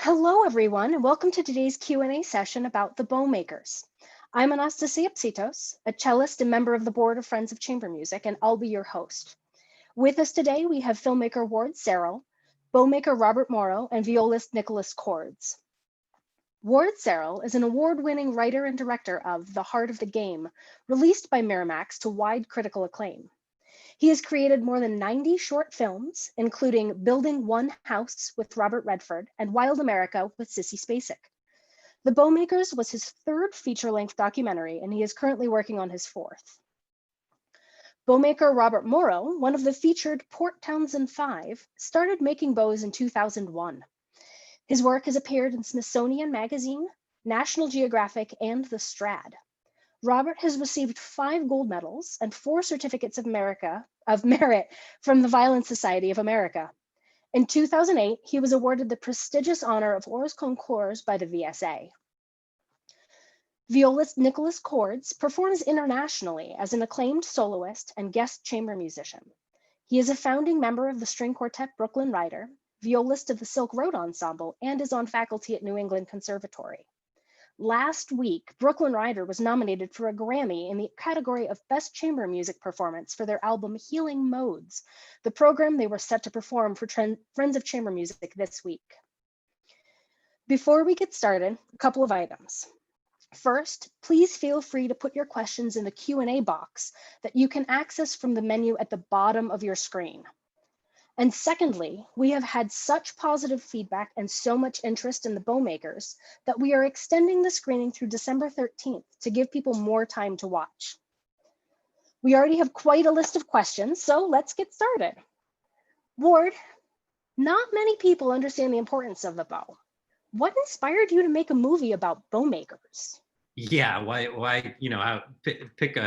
Hello, everyone, and welcome to today's Q&A session about the Bowmakers. I'm Annastasia Psitos, a cellist and member of the Board of Friends of Chamber Music, and I'll be your host. With us today, we have filmmaker Ward Serrill, Bowmaker Robert Morrow, and violist Nicholas Cords. Ward Serrill is an award-winning writer and director of The Heart of the Game, released by Miramax to wide critical acclaim. He has created more than 90 short films, including Building One House with Robert Redford and Wild America with Sissy Spacek. The Bowmakers was his third feature-length documentary, and he is currently working on his fourth. Bowmaker Robert Morrow, one of the featured Port Townsend Five, started making bows in 2001. His work has appeared in Smithsonian Magazine, National Geographic, and The Strad. Robert has received 5 gold medals and 4 certificates of merit from the Violin Society of America. In 2008, he was awarded the prestigious honor of Hors Concours by the VSA. Violist Nicholas Cords performs internationally as an acclaimed soloist and guest chamber musician. He is a founding member of the string quartet Brooklyn Rider, violist of the Silk Road Ensemble, and is on faculty at New England Conservatory. Last week, Brooklyn Rider was nominated for a Grammy in the category of Best Chamber Music Performance for their album Healing Modes, the program they were set to perform for Friends of Chamber Music this week. Before we get started, a couple of items. First, please feel free to put your questions in the Q&A box that you can access from the menu at the bottom of your screen. And secondly, we have had such positive feedback and so much interest in the Bowmakers that we are extending the screening through December 13th to give people more time to watch. We already have quite a list of questions, so let's get started. Ward, not many people understand the importance of the bow. What inspired you to make a movie about Bowmakers? Yeah, why? Pick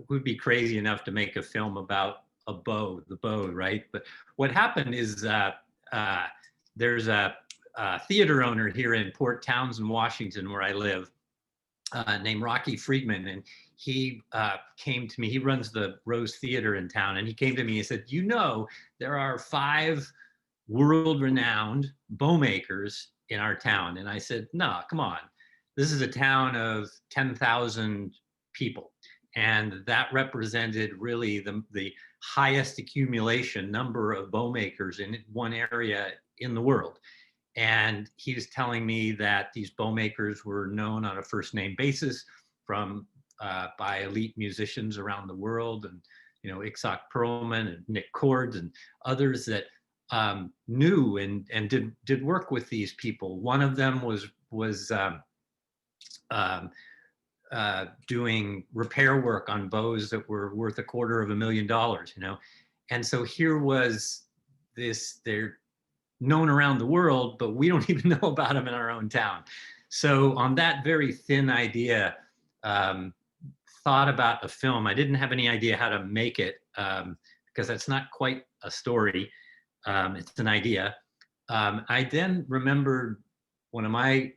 who'd be crazy enough to make a film about a bow, the bow, right? But what happened is there's a theater owner here in Port Townsend, Washington, where I live, named Rocky Friedman, and he came to me. He runs the Rose Theater in town, and he came to me and said, there are 5 world-renowned bowmakers in our town. And I said, no, come on. This is a town of 10,000 people. And that represented really the highest accumulation number of bowmakers in one area in the world. And he was telling me that these bowmakers were known on a first name basis by elite musicians around the world, and Itzhak Perlman and Nick Cords and others that knew and did work with these people. One of them was doing repair work on bows that were worth $250,000, And so here was this, they're known around the world, but we don't even know about them in our own town. So on that very thin idea, thought about a film. I didn't have any idea how to make it because that's not quite a story. It's an idea. I then remembered one of my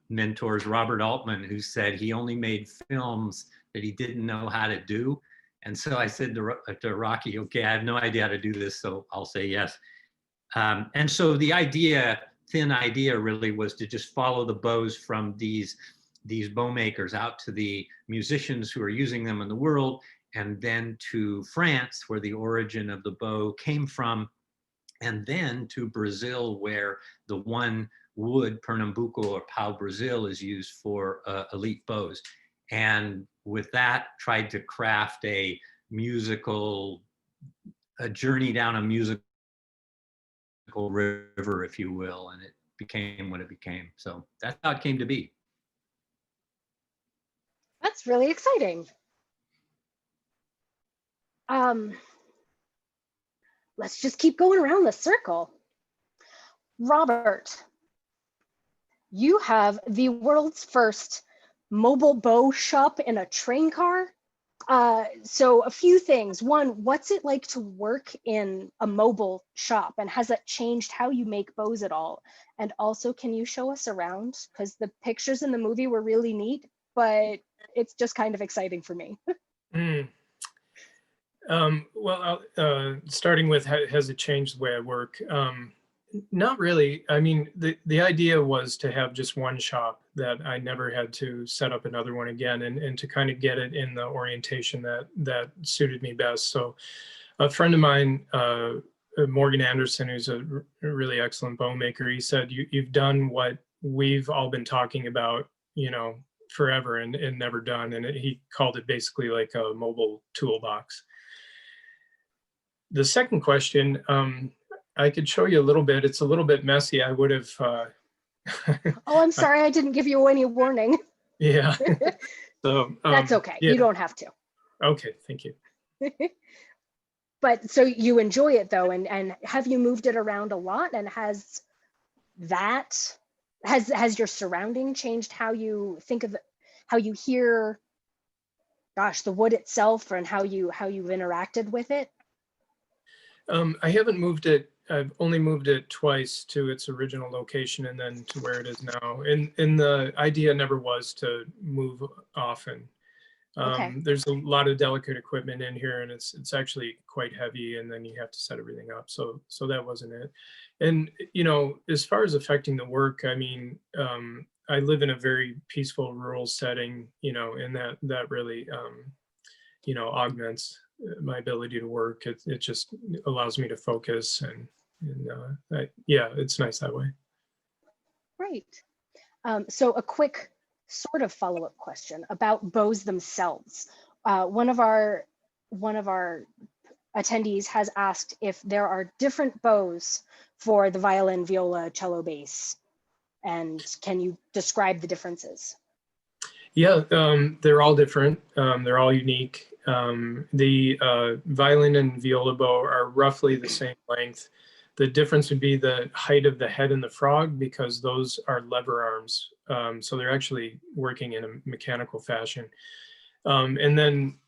mentors, Robert Altman, who said he only made films that he didn't know how to do. And so I said to Rocky, okay, I have no idea how to do this, so I'll say yes. And so the thin idea really was to just follow the bows from these bowmakers out to the musicians who are using them in the world, and then to France, where the origin of the bow came from, and then to Brazil, where the one wood Pernambuco or pau Brazil is used for elite bows. And with that, tried to craft a journey down a musical river, if you will, and it became what it became. So that's how it came to be. That's really exciting. Let's just keep going around the circle. Robert, you have the world's first mobile bow shop in a train car. So a few things. One, what's it like to work in a mobile shop, and has that changed how you make bows at all? And also, can you show us around? Because the pictures in the movie were really neat, but it's just kind of exciting for me. Well, starting with has it changed the way I work? Not really. I mean, the idea was to have just one shop that I never had to set up another one again, and to kind of get it in the orientation that suited me best. So a friend of mine, Morgan Anderson, who's a really excellent bow maker, he said, you've done what we've all been talking about, you know, forever and never done. And he called it basically like a mobile toolbox. The second question, I could show you a little bit. It's a little bit messy. I would have. Oh, I'm sorry, I didn't give you any warning. Yeah. So that's okay. Yeah. You don't have to. Okay, thank you. But so you enjoy it though, and have you moved it around a lot? And has your surrounding changed how you think of it, how you hear, gosh, the wood itself, and how you've interacted with it? I haven't moved it. I've only moved it twice to its original location and then to where it is now. And the idea never was to move often. Okay. There's a lot of delicate equipment in here, and it's actually quite heavy, and then you have to set everything up. So that wasn't it. And you know, as far as affecting the work, I mean, I live in a very peaceful rural setting, you know, and that really, you know, augments my ability to work. It just allows me to focus, and yeah, it's nice that way. Right. So a quick sort of follow-up question about bows themselves. One of our attendees has asked if there are different bows for the violin, viola, cello, bass, and can you describe the differences? Yeah, they're all different. They're all unique. The violin and viola bow are roughly the same length. The difference would be the height of the head and the frog, because those are lever arms. So they're actually working in a mechanical fashion. And then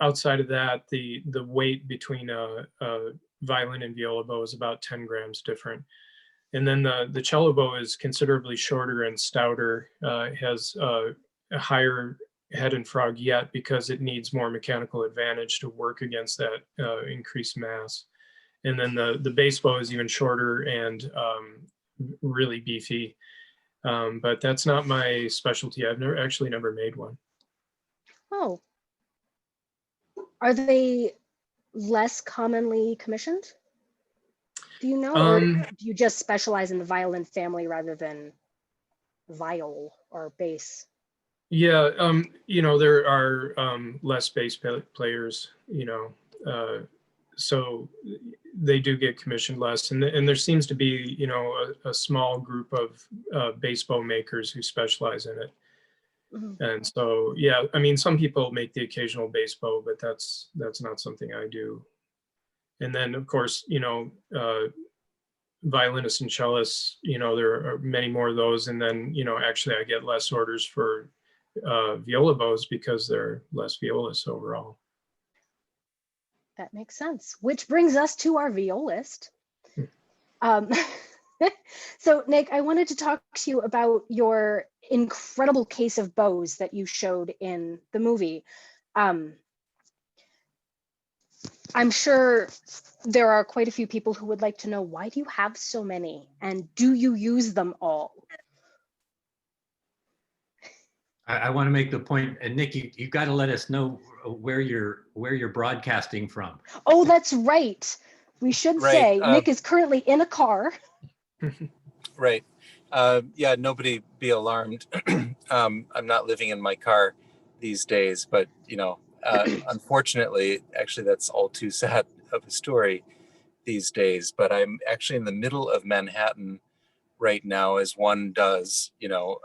outside of that, the weight between a violin and viola bow is about 10 grams different. And then the cello bow is considerably shorter and stouter. It has a higher head and frog yet, because it needs more mechanical advantage to work against that increased mass. And then the bass bow is even shorter and really beefy. But that's not my specialty. I've never made one. Oh, are they less commonly commissioned? Do you know, or do you just specialize in the violin family rather than viol or bass? Yeah, you know, there are less bass players, you know, so they do get commissioned less, and there seems to be, you know, a small group of bass bow makers who specialize in it. Mm-hmm. And so, yeah, I mean, some people make the occasional bass bow, but that's not something I do. And then, of course, you know, violinists and cellists, you know, there are many more of those. And then, you know, actually I get less orders for viola bows because there are less violists overall. That makes sense. Which brings us to our violist. So Nick, I wanted to talk to you about your incredible case of bows that you showed in the movie. I'm sure there are quite a few people who would like to know, why do you have so many, and do you use them all? I want to make the point, and Nick, you got to let us know where you're broadcasting from. Oh, that's right. We should say Nick is currently in a car. Right. Yeah, nobody be alarmed. I'm not living in my car these days, but you know, unfortunately, actually, that's all too sad of a story these days. But I'm actually in the middle of Manhattan right now, as one does, you know,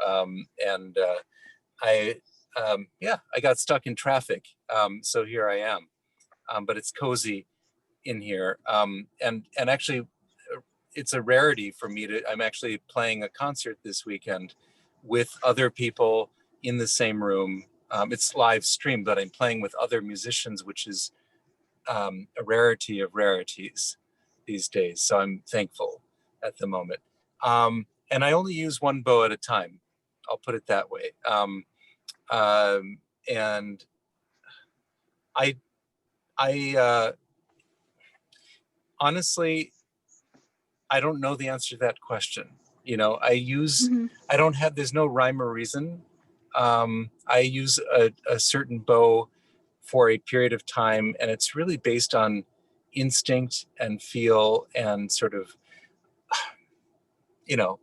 and I got stuck in traffic, so here I am. But it's cozy in here, and actually, it's a rarity for me to. I'm actually playing a concert this weekend with other people in the same room. It's live streamed, but I'm playing with other musicians, which is a rarity of rarities these days. So I'm thankful at the moment. And I only use one bow at a time. I'll put it that way. And I honestly, I don't know the answer to that question. You know, Mhm. there's no rhyme or reason. I use a certain bow for a period of time, and it's really based on instinct and feel and sort of, you know,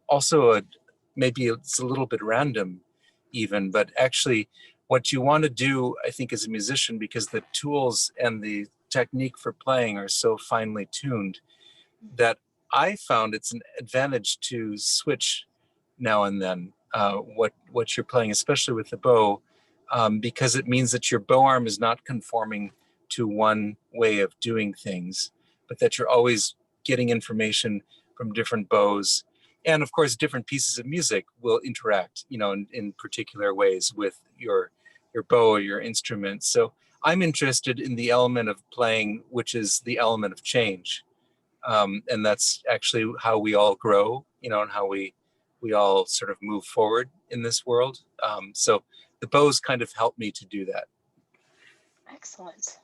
also maybe it's a little bit random even, but actually what you want to do, I think, as a musician, because the tools and the technique for playing are so finely tuned, that I found it's an advantage to switch now and then what you're playing, especially with the bow, because it means that your bow arm is not conforming to one way of doing things, but that you're always getting information from different bows. And of course, different pieces of music will interact, you know, in particular ways with your bow or your instrument. So I'm interested in the element of playing, which is the element of change. And that's actually how we all grow, you know, and how we all sort of move forward in this world. So the bows kind of help me to do that. Excellent.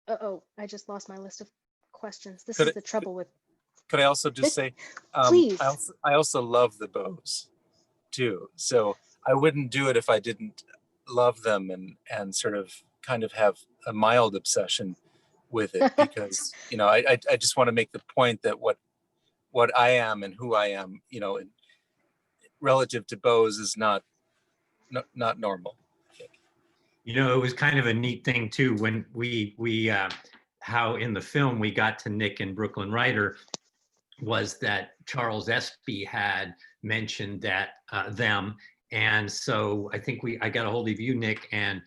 Uh-oh, I just lost my list of questions. This is the trouble with. Could I also just say, Please. I also love the bows too. So I wouldn't do it if I didn't love them and sort of kind of have a mild obsession with it, because, you know, I just want to make the point that what I am and who I am, you know, relative to bows is not normal. You know, it was kind of a neat thing too when we how in the film we got to Nick and Brooklyn Ryder, was that Charles Espy had mentioned that them, and so I think I got a hold of you, Nick, and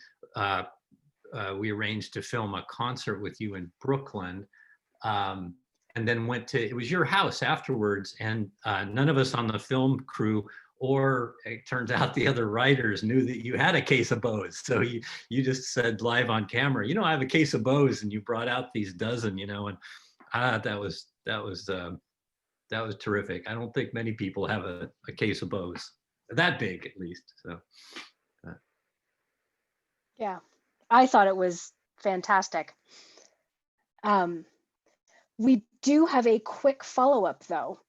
we arranged to film a concert with you in Brooklyn, and then it was your house afterwards, and none of us on the film crew, or it turns out the other writers, knew that you had a case of bows. So you just said live on camera, you know, I have a case of bows, and you brought out these dozen, you know, and I thought that was terrific. I don't think many people have a case of bows that big, at least. So Yeah, I thought it was fantastic. We do have a quick follow-up though,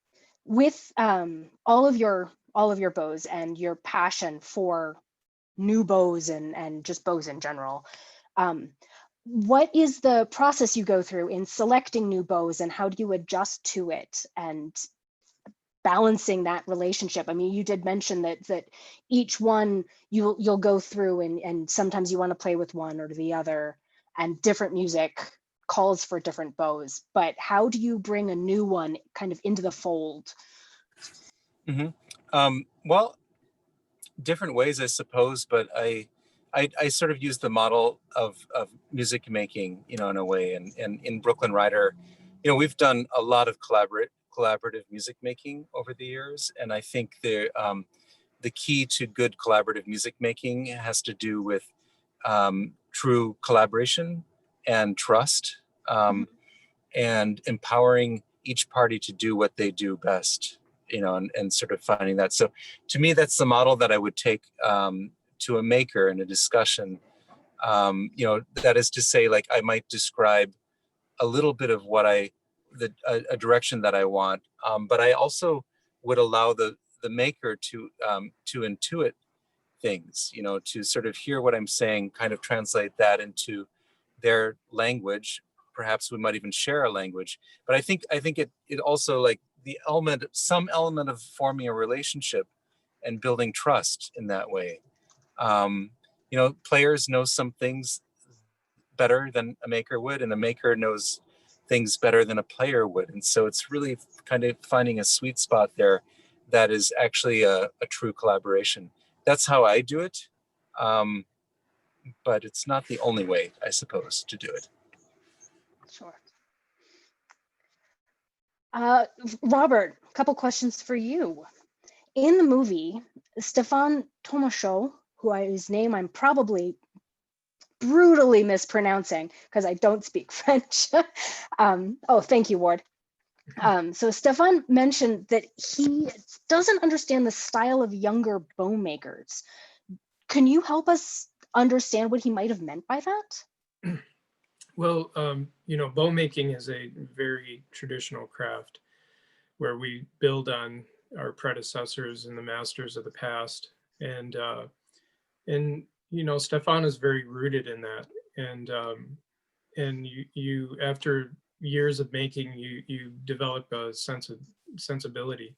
with all of your bows and your passion for new bows and just bows in general. What is the process you go through in selecting new bows, and how do you adjust to it and balancing that relationship? I mean, you did mention that each one you'll go through and sometimes you want to play with one or the other, and different music calls for different bows, but how do you bring a new one kind of into the fold? Well, different ways, I suppose, but I sort of use the model of music making, you know, in a way. And in Brooklyn Ryder, you know, we've done a lot of collaborative music making over the years, and I think the key to good collaborative music making has to do with true collaboration and trust, and empowering each party to do what they do best, you know, and sort of finding that. So to me, that's the model that I would take to a maker in a discussion. You know, that is to say, like, I might describe a little bit of what a direction that I want, but I also would allow the maker to intuit things, you know, to sort of hear what I'm saying, kind of translate that into their language. Perhaps we might even share a language, but I think it also, like, some element of forming a relationship and building trust in that way. You know, players know some things better than a maker would, and a maker knows things better than a player would. And so it's really kind of finding a sweet spot there that is actually a true collaboration. That's how I do it. But it's not the only way, I suppose, to do it. Sure. Robert, a couple questions for you. In the movie, Stefan Tomashow, whose name I'm probably brutally mispronouncing because I don't speak French. Oh, thank you, Ward. So Stefan mentioned that he doesn't understand the style of younger Bowmakers. Can you help us understand what he might have meant by that? Well, bow making is a very traditional craft where we build on our predecessors and the masters of the past. And Stefan is very rooted in that. And you after years of making, you develop a sensibility,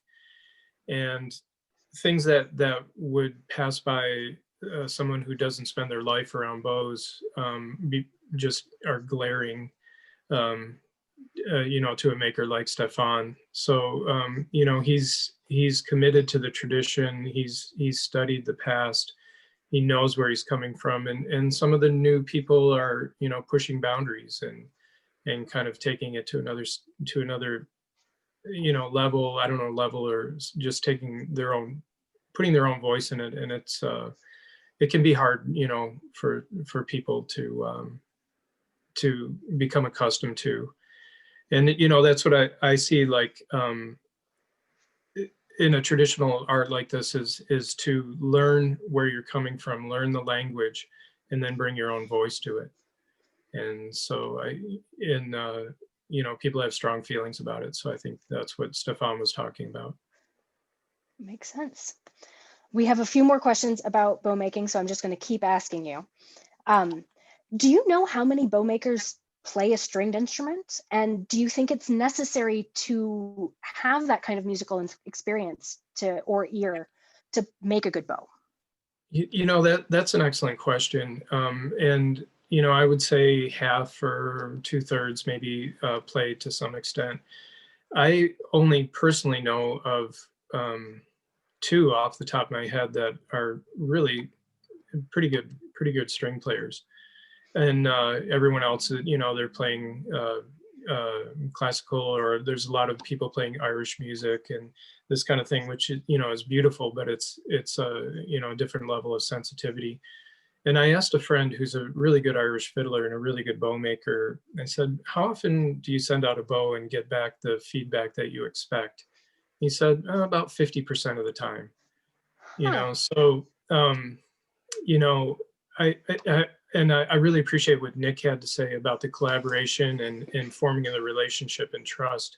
and things that would pass by someone who doesn't spend their life around bows just are glaring, to a maker like Stefan. So he's committed to the tradition. He's studied the past. He knows where he's coming from, and some of the new people are pushing boundaries and kind of taking it to another level. I don't know, level, or just putting their own voice in it, and it can be hard for people to become accustomed to. And that's what I see, like in a traditional art like this, is to learn where you're coming from, learn the language, and then bring your own voice to it. And so people have strong feelings about it. So I think that's what Stefan was talking about. Makes sense. We have a few more questions about bow making, so I'm just going to keep asking you. Do you know how many bow makers play a stringed instrument? And do you think it's necessary to have that kind of musical experience or ear to make a good bow? That's an excellent question. And I would say half or 2/3 maybe play to some extent. I only personally know of 2 off the top of my head that are really pretty good string players. And everyone else, they're playing classical, or there's a lot of people playing Irish music and this kind of thing, which is beautiful, but it's a different level of sensitivity. And I asked a friend who's a really good Irish fiddler and a really good bow maker. I said, how often do you send out a bow and get back the feedback that you expect? He said, about 50% of the time. So I really appreciate what Nick had to say about the collaboration and forming the relationship and trust,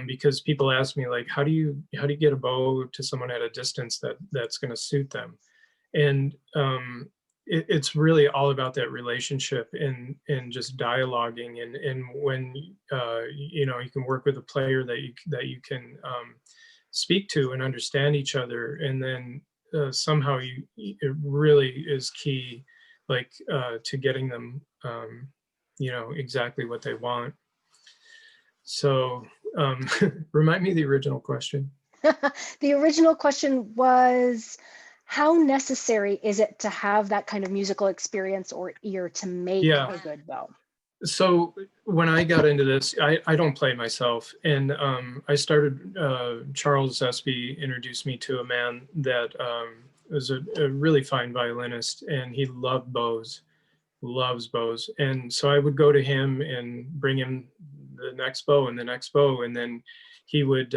because people ask me, like, how do you get a bow to someone at a distance that's going to suit them? And it's really all about that relationship and just dialoguing, and when you can work with a player that you can speak to and understand each other, and then somehow it really is key, like to getting them exactly what they want. So remind me the original question. The original question was, how necessary is it to have that kind of musical experience or ear to make a good bow? So when I got into this, I don't play myself, and I started, Charles Espy introduced me to a man that was a really fine violinist, and he loves bows. And so I would go to him and bring him the next bow and the next bow, and then he would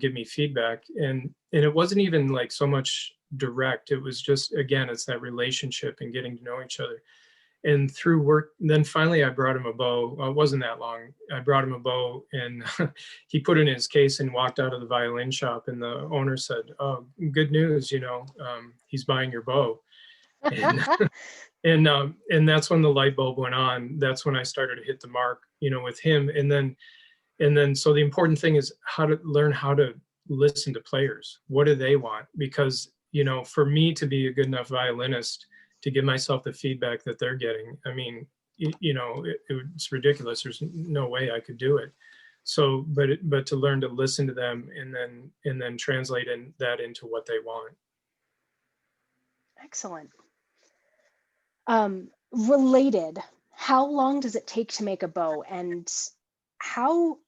give me feedback, and it wasn't even like so much direct. It was just, again, it's that relationship and getting to know each other. And through work, then finally I brought him a bow. Well, it wasn't that long. I brought him a bow, and he put it in his case and walked out of the violin shop, and the owner said, "Oh, good news, he's buying your bow." And that's when the light bulb went on. That's when I started to hit the mark, with him. And then so the important thing is learn how to listen to players. What do they want? Because for me to be a good enough violinist, to give myself the feedback that they're getting, I mean, it's ridiculous. There's no way I could do it. So, but to learn to listen to them and then translate that into what they want. Excellent. Related, how long does it take to make a bow, and how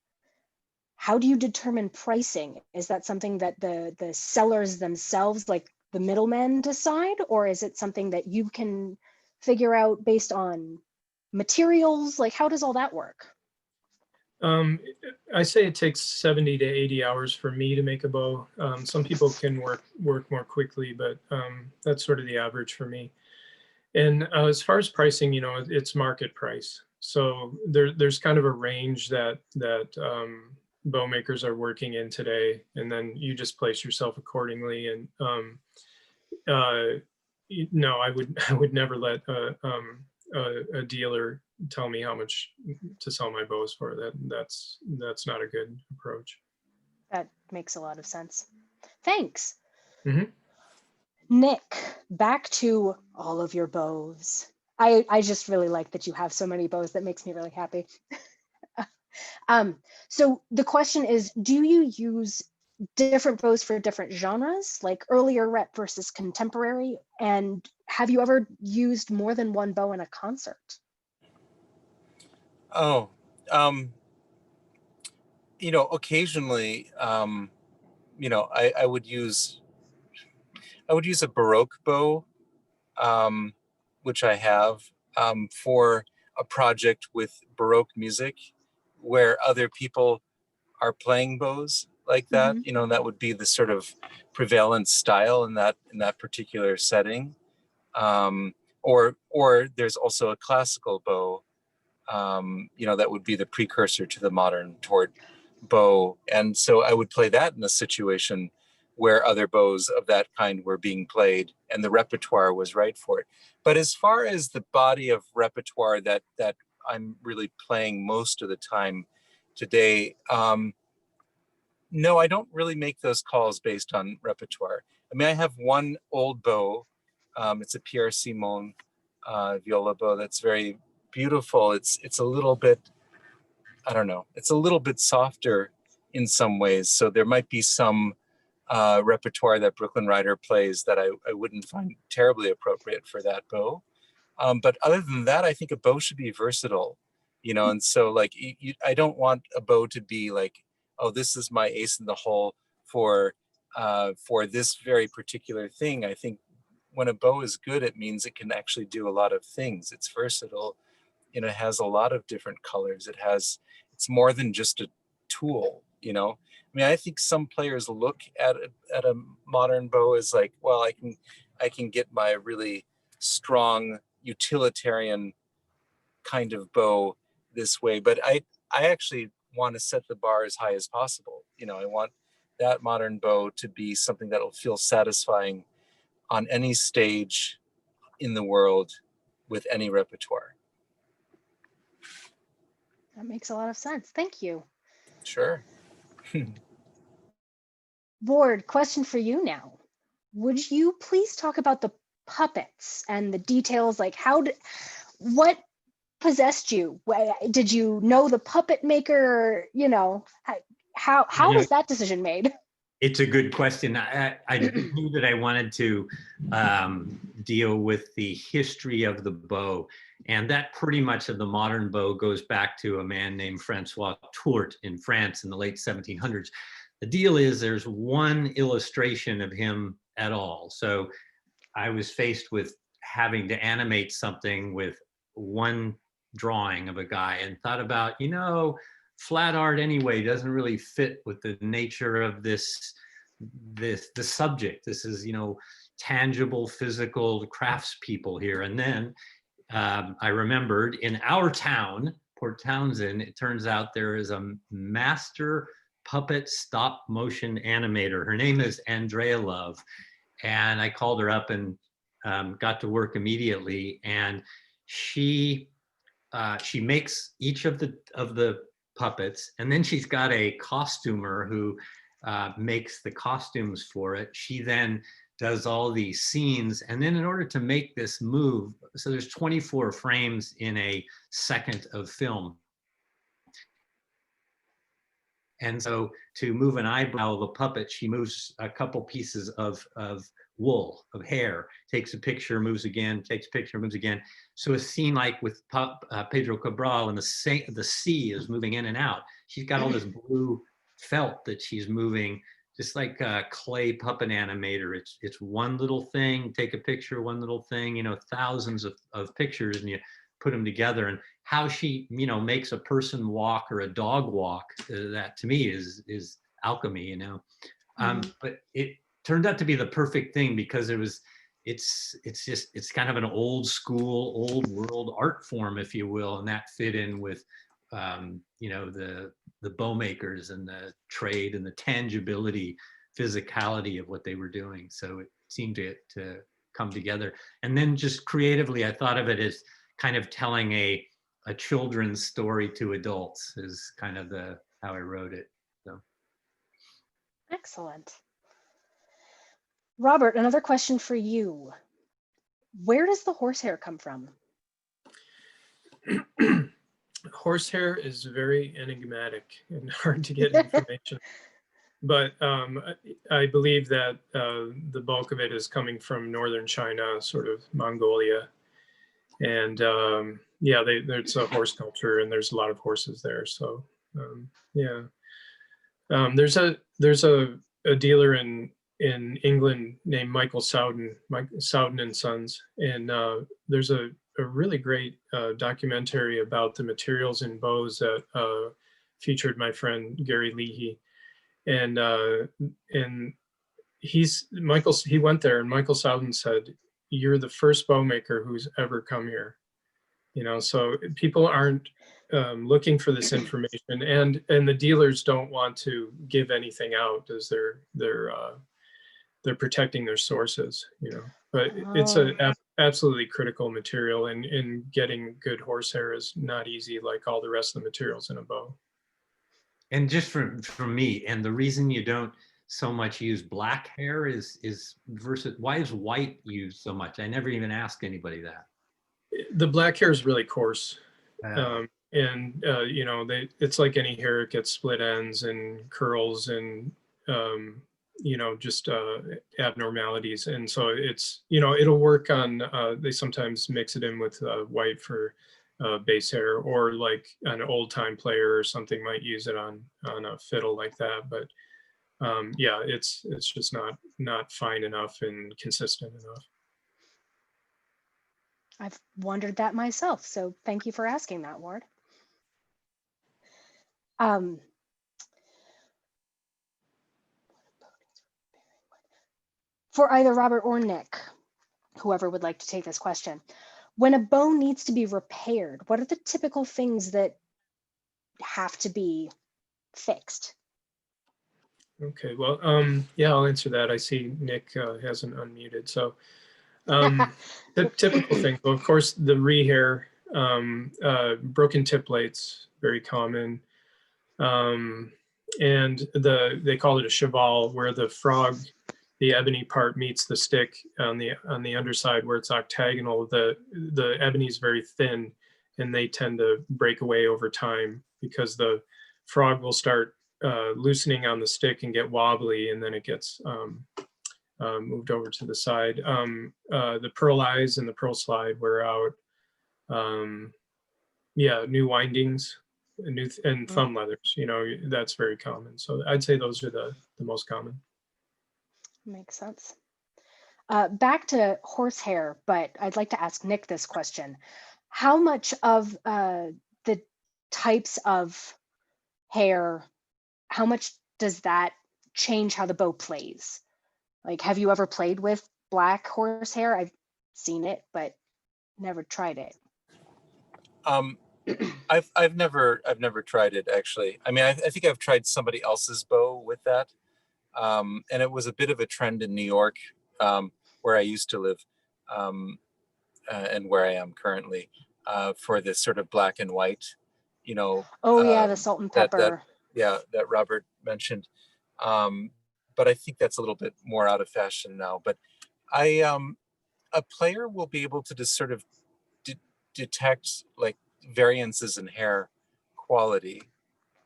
do you determine pricing? Is that something that the sellers themselves, like the middlemen, decide, or is it something that you can figure out based on materials? Like, how does all that work? I say it takes 70 to 80 hours for me to make a bow. Some people can work more quickly, but that's sort of the average for me. And as far as pricing, you know, it's market price. So there's kind of a range that bow makers are working in today, and then you just place yourself accordingly. And no, I would never let a dealer tell me how much to sell my bows for. That's not a good approach. That makes a lot of sense. Thanks. Mm-hmm. Nick, back to all of your bows. I just really like that you have so many bows. That makes me really happy. So the question is, do you use different bows for different genres, like earlier rep versus contemporary? And have you ever used more than one bow in a concert? Oh, you know, occasionally, you know, I would use a Baroque bow, which I have, for a project with Baroque music where other people are playing bows like that. Mm-hmm. You know, that would be the sort of prevalent style in that particular setting. Or there's also a classical bow, you know, that would be the precursor to the modern tort bow. And so I would play that in a situation where other bows of that kind were being played and the repertoire was right for it. But as far as the body of repertoire that I'm really playing most of the time today, no, I don't really make those calls based on repertoire. I mean, I have one old bow. It's a Pierre Simon viola bow that's very beautiful. It's a little bit, I don't know, it's a little bit softer in some ways. So there might be some repertoire that Brooklyn Rider plays that I wouldn't find terribly appropriate for that bow. But other than that, I think a bow should be versatile, you know. And so, like, I don't want a bow to be like, oh, this is my ace in the hole for this very particular thing. I think when a bow is good, it means it can actually do a lot of things. It's versatile, and it has a lot of different colors. It's more than just a tool, you know. I mean, I think some players look at a modern bow as like, well, I can get my really strong utilitarian kind of bow this way, but I actually want to set the bar as high as possible. You know, I want that modern bow to be something that will feel satisfying on any stage in the world with any repertoire. That makes a lot of sense. Thank you. Sure. Ward, question for you now. Would you please talk about the puppets and the details, like what possessed you? Did you know the puppet maker? You know, how was that decision made? It's a good question. I knew that I wanted to deal with the history of the bow, and that pretty much of the modern bow goes back to a man named Francois Tourt in France in the late 1700s. The deal is there's one illustration of him at all. So I was faced with having to animate something with one drawing of a guy and thought about, you know, flat art anyway doesn't really fit with the nature of the subject. This is, you know, tangible, physical craftspeople here. And then I remembered in our town, Port Townsend, it turns out there is a master puppet stop motion animator. Her name is Andrea Love. And I called her up and got to work immediately. And she makes each of the puppets, and then she's got a costumer who makes the costumes for it. She then does all these scenes, and then in order to make this move, so there's 24 frames in a second of film. And so to move an eyebrow of a puppet, she moves a couple pieces of wool, of hair, takes a picture, moves again, takes a picture, moves again. So a scene like with Pedro Cabral and the sea is moving in and out. She's got all this blue felt that she's moving, just like a clay puppet animator. It's one little thing, take a picture, one little thing, you know, thousands of pictures, and you put them together. And how she, you know, makes a person walk or a dog walk, that to me is alchemy, you know. But it turned out to be the perfect thing because it was it's kind of an old school, old world art form, if you will, and that fit in with the Bowmakers and the trade and the tangibility, physicality of what they were doing. So it seemed to come together. And then just creatively, I thought of it as kind of telling a children's story to adults is kind of how I wrote it. So. Excellent. Robert, another question for you. Where does the horsehair come from? Horsehair is very enigmatic and hard to get information. But I believe that the bulk of it is coming from northern China, sort of Mongolia. And yeah, there's a horse culture and there's a lot of horses there. So yeah. There's a dealer in England named Michael Sowden and Sons, and there's a really great documentary about the materials in bows that featured my friend Gary Leahy, and he went there, and Michael Sowden said, "You're the first bow maker who's ever come here." So people aren't looking for this information, and the dealers don't want to give anything out as they're protecting their sources, but it's an absolutely critical material, and getting good horsehair is not easy, like all the rest of the materials in a bow. And just from me, and the reason you don't so much use black hair is versus why is white used so much? I never even asked anybody that. The black hair is really coarse. And it's like any hair, it gets split ends and curls and just abnormalities, and so it's it'll work on they sometimes mix it in with white for base hair, or like an old time player or something might use it on a fiddle like that, but yeah, it's just not fine enough and consistent enough. I've wondered that myself, so thank you for asking that, Ward. For either Robert or Nick, whoever would like to take this question, when a bow needs to be repaired, what are the typical things that have to be fixed? Okay, well, yeah, I'll answer that. I see Nick hasn't unmuted, so the typical things. Well, of course, the rehair, broken tip plates, very common, and they call it a cheval, where the frog, the ebony part meets the stick on the underside where it's octagonal. The ebony is very thin, and they tend to break away over time because the frog will start loosening on the stick and get wobbly, and then it gets moved over to the side. The pearl eyes and the pearl slide wear out. Yeah, new windings, and thumb leathers. That's very common. So I'd say those are the most common. Makes sense. Back to horsehair, but I'd like to ask Nick this question. How much of the types of hair, how much does that change how the bow plays? Like, have you ever played with black horsehair? I've seen it, but never tried it. I've never tried it, actually. I mean, I think I've tried somebody else's bow with that. And it was a bit of a trend in New York, where I used to live, and where I am currently, for this sort of black and white, Oh yeah, the salt and pepper. that Robert mentioned. But I think that's a little bit more out of fashion now. But a player will be able to just sort of detect like variances in hair quality,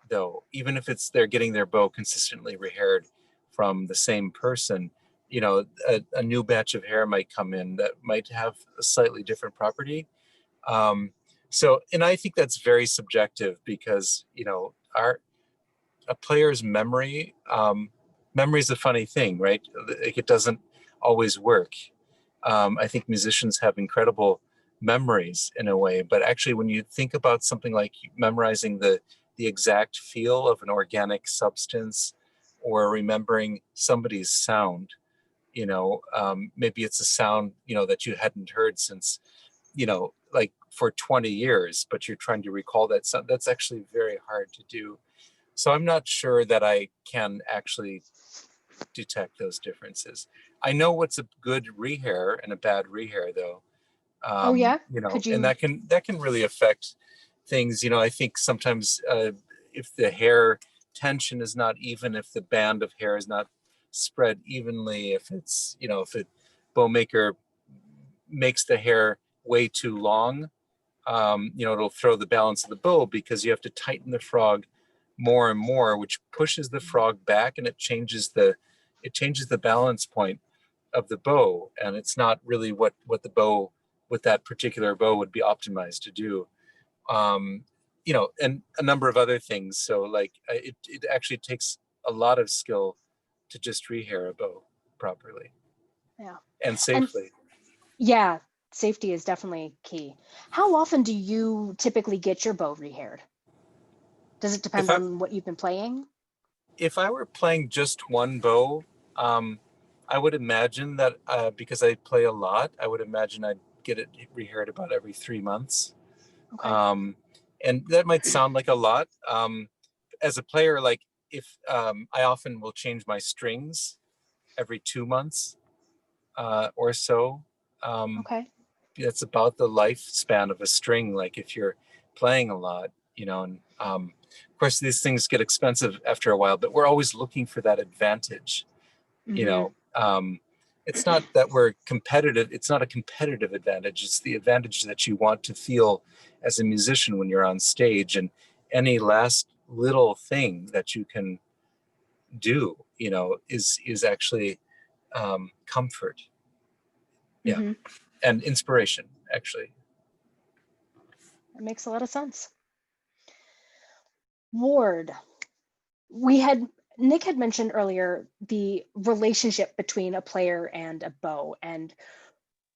though, even if they're getting their bow consistently rehaired from the same person. A new batch of hair might come in that might have a slightly different property. And I think that's very subjective, because a player's memory is a funny thing, right? Like, it doesn't always work. I think musicians have incredible memories in a way, but actually when you think about something like memorizing the exact feel of an organic substance, or remembering somebody's sound, maybe it's a sound, that you hadn't heard since, like for 20 years, but you're trying to recall that sound. That's actually very hard to do. So I'm not sure that I can actually detect those differences. I know what's a good rehair and a bad rehair, though. Oh yeah, could And you? that can really affect things. I think sometimes if the hair tension is not even, if the band of hair is not spread evenly, if it's, if a Bowmaker makes the hair way too long, it'll throw the balance of the bow, because you have to tighten the frog more and more, which pushes the frog back, and it changes the balance point of the bow, and it's not really what the bow, with that particular bow, would be optimized to do. And a number of other things. So like it actually takes a lot of skill to just rehair a bow properly. Yeah. And safely. Yeah, safety is definitely key. How often do you typically get your bow rehaired? Does it depend on what you've been playing? If I were playing just one bow, I would imagine that because I play a lot, I would imagine I'd get it rehaired about every 3 months. Okay. And that might sound like a lot. As a player, like if I often will change my strings every 2 months or so. Okay. That's about the lifespan of a string. Like if you're playing a lot, and of course these things get expensive after a while, but we're always looking for that advantage. It's not that we're competitive. It's not a competitive advantage. It's the advantage that you want to feel as a musician when you're on stage, and any last little thing that you can do, is actually comfort. Yeah. Mm-hmm. And inspiration, actually. That makes a lot of sense. Ward, Nick had mentioned earlier the relationship between a player and a bow, and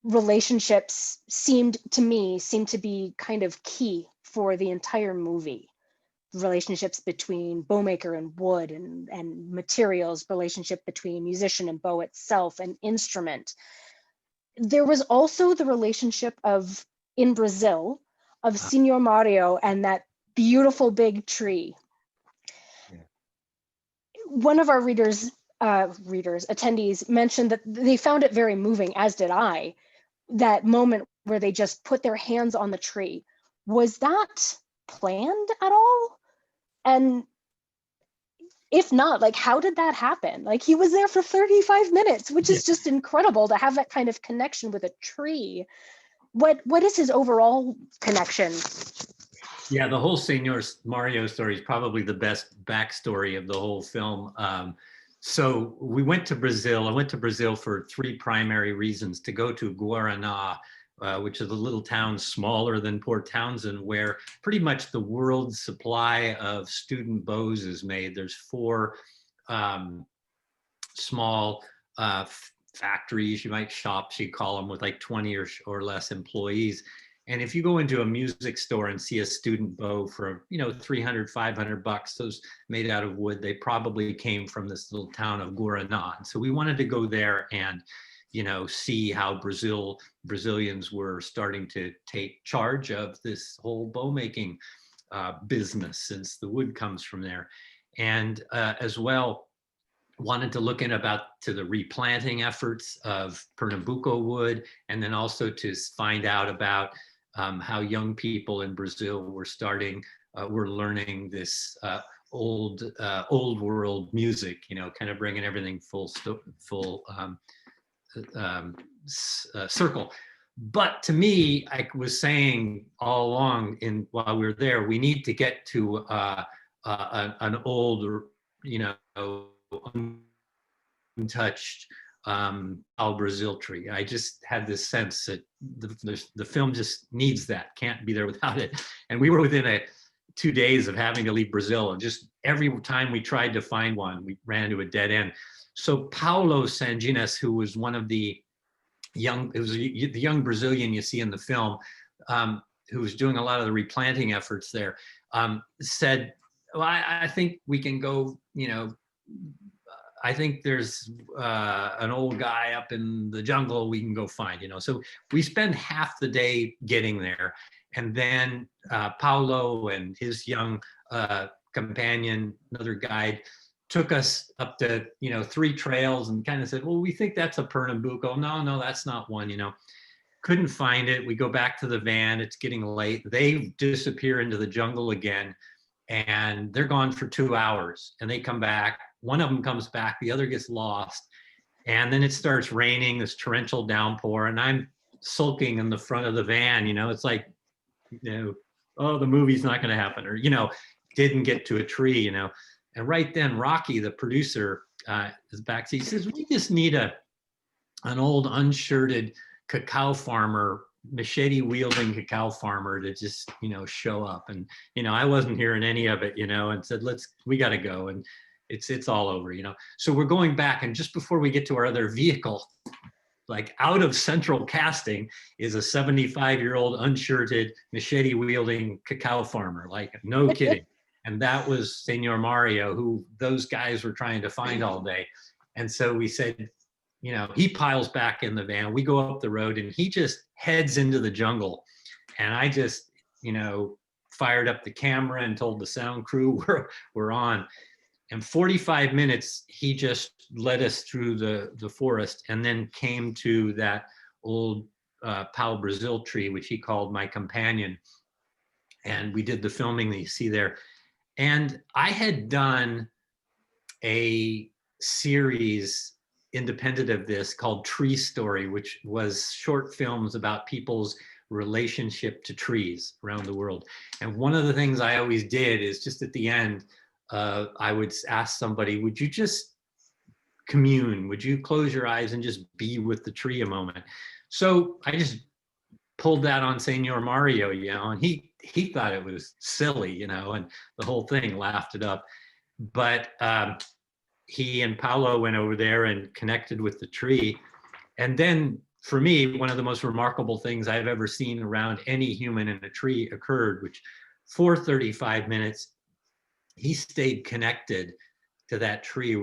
relationships seemed to be kind of key for the entire movie. Relationships between bowmaker and wood and materials, relationship between musician and bow itself and instrument. There was also the relationship in Brazil of Senor Mario and that beautiful big tree. Yeah. One of our attendees mentioned that they found it very moving, as did I, that moment where they just put their hands on the tree. Was that planned at all? And if not, like, how did that happen? Like, he was there for 35 minutes, which is just incredible to have that kind of connection with a tree. What is his overall connection? Yeah, the whole Senor Mario story is probably the best backstory of the whole film. So we went to Brazil. I went to Brazil for 3 primary reasons: to go to Guaraná, which is a little town smaller than Port Townsend, where pretty much the world's supply of student bows is made. There's 4 small factories, shops, you call them, with like 20 or less employees. And if you go into a music store and see a student bow for, $300, $500, those made out of wood, they probably came from this little town of Guaraná. So we wanted to go there and, see how Brazilians were starting to take charge of this whole bow making business, since the wood comes from there. And as well, wanted to look to the replanting efforts of Pernambuco wood, and then also to find out about how young people in Brazil were learning this old world music, kind of bringing everything full circle. But to me, I was saying all along while we were there, we need to get to an old, untouched Al Brazil tree. I just had this sense that the film just needs that, can't be there without it. And we were within 2 days of having to leave Brazil, and just every time we tried to find one, we ran into a dead end. So Paulo Sanguinas, who was one of the the young Brazilian you see in the film, who was doing a lot of the replanting efforts there, said, well, I think we can go, I think there's an old guy up in the jungle we can go find, So we spend half the day getting there. And then Paulo and his young companion, another guide, took us up to, 3 trails and kind of said, well, we think that's a Pernambuco. No, that's not one, Couldn't find it. We go back to the van. It's getting late. They disappear into the jungle again, and they're gone for 2 hours. And they come back. One of them comes back. The other gets lost. And then it starts raining, this torrential downpour. And I'm sulking in the front of the van. It's like, oh, the movie's not going to happen. Or, didn't get to a tree, And right then, Rocky, the producer, is back. He says, we just need an old unshirted cacao farmer, machete wielding cacao farmer to just, show up. And, I wasn't hearing any of it, and said, we got to go. And it's all over, So we're going back. And just before we get to our other vehicle, like out of central casting is a 75-year-old unshirted machete wielding cacao farmer, like no kidding. And that was Senor Mario, who those guys were trying to find all day. And so we said, he piles back in the van. We go up the road and he just heads into the jungle. And I just, fired up the camera and told the sound crew we're on. And 45 minutes, he just led us through the forest and then came to that old pau Brazil tree, which he called my companion. And we did the filming that you see there. And I had done a series independent of this called Tree Story, which was short films about people's relationship to trees around the world. And one of the things I always did is just at the end, I would ask somebody, would you just commune? Would you close your eyes and just be with the tree a moment? So I just pulled that on Senor Mario, and he thought it was silly, and the whole thing laughed it up. But he and Paulo went over there and connected with the tree. And then for me, one of the most remarkable things I've ever seen around any human in a tree occurred, which for 35 minutes, he stayed connected to that tree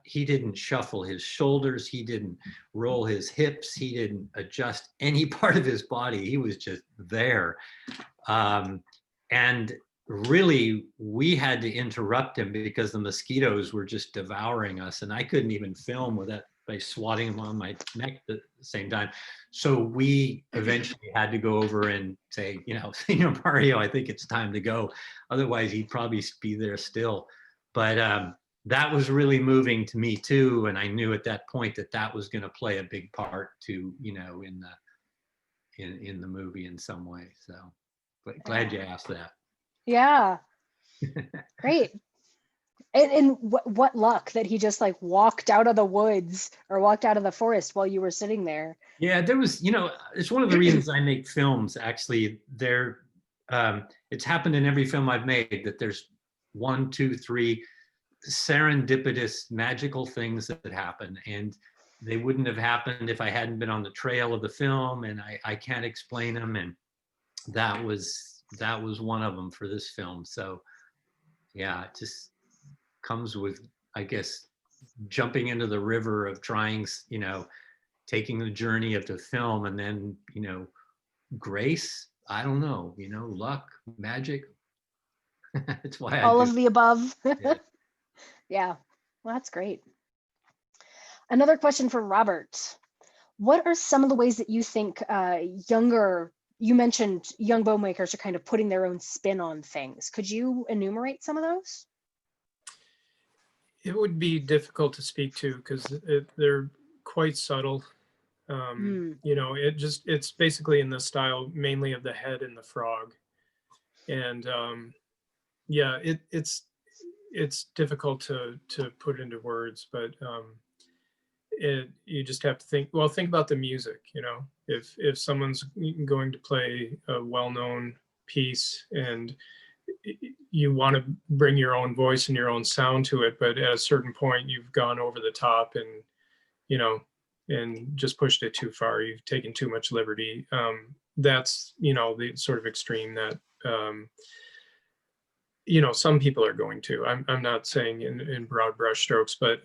he didn't shuffle his shoulders, he didn't roll his hips, he didn't adjust any part of his body. He was just there. And really, we had to interrupt him because the mosquitoes were just devouring us, and I couldn't even film by swatting them on my neck at the same time. So we eventually had to go over and say, Senor Mario, I think it's time to go. Otherwise, he'd probably be there still. But that was really moving to me too, and I knew at that point that was going to play a big part too, in the movie in some way. So, but glad you asked that. Yeah, great. And what luck that he just like walked out of the woods or walked out of the forest while you were sitting there. Yeah, there was, it's one of the reasons I make films. Actually, it's happened in every film I've made that there's 1, 2, 3 serendipitous, magical things that happen, and they wouldn't have happened if I hadn't been on the trail of the film, and I can't explain them. And that was one of them for this film. So yeah, it just comes with, I guess, jumping into the river of trying, taking the journey of the film, and then, grace, I don't know, luck, magic. That's why all of the above. Yeah. Yeah, well, that's great. Another question for Robert. What are some of the ways that you think you mentioned young Bowmakers are kind of putting their own spin on things. Could you enumerate some of those? It would be difficult to speak to because they're quite subtle. It's basically in the style mainly of the head and the frog. And it's difficult to put into words, but you just have to think about the music. If someone's going to play a well-known piece and you want to bring your own voice and your own sound to it, but at a certain point you've gone over the top and just pushed it too far, you've taken too much liberty. That's the sort of extreme that some people are going to. I'm not saying in broad brush strokes, but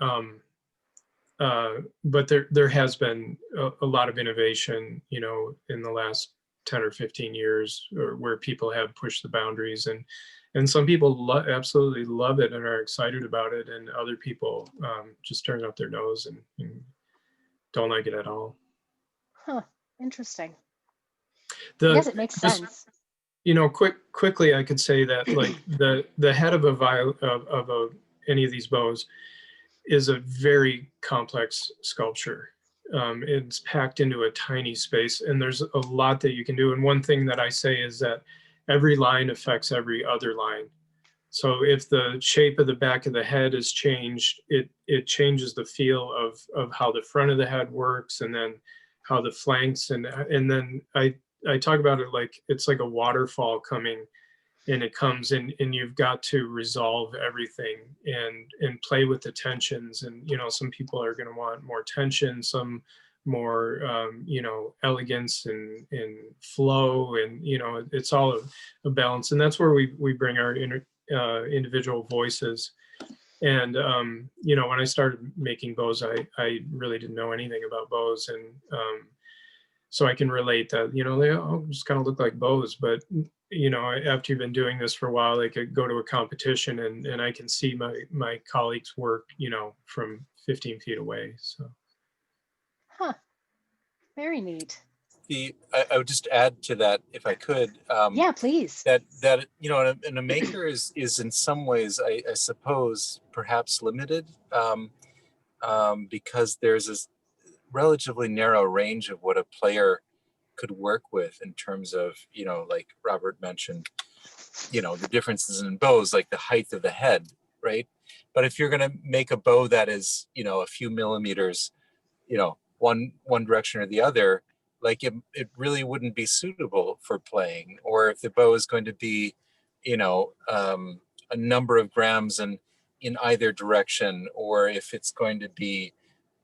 but there has been a lot of innovation, you know, in the last 10 or 15 years, or where people have pushed the boundaries, and some people absolutely love it and are excited about it, and other people just turn up their nose and don't like it at all. Huh. Interesting. The Yes, it makes just, sense. you know, quickly, I could say that like the head of any of these bows is a very complex sculpture. It's packed into a tiny space, and there's a lot that you can do. And one thing that I say is that every line affects every other line. So if the shape of the back of the head is changed, it changes the feel of how the front of the head works, and then how the flanks, and then I talk about it like it's like a waterfall coming, and it comes in, and you've got to resolve everything and play with the tensions. And you know, some people are going to want more tension, some more you know, elegance and flow, and you know, it's all a balance. And that's where we bring our individual voices. And you know, when I started making bows, I really didn't know anything about bows, and so I can relate that, you know, they all just kind of look like bows. But you know, after you've been doing this for a while, they could go to a competition, and I can see my colleagues' work, you know, from 15 feet away. So Huh. Very neat. I would just add to that, if I could, Yeah, please. that you know, and a maker is in some ways, I suppose, perhaps limited, because there's this relatively narrow range of what a player could work with in terms of, you know, like Robert mentioned, you know, the differences in bows, like the height of the head, right? But if you're going to make a bow that is, you know, a few millimeters, you know, one direction or the other, like it really wouldn't be suitable for playing. Or if the bow is going to be, you know, a number of grams in either direction, or if it's going to be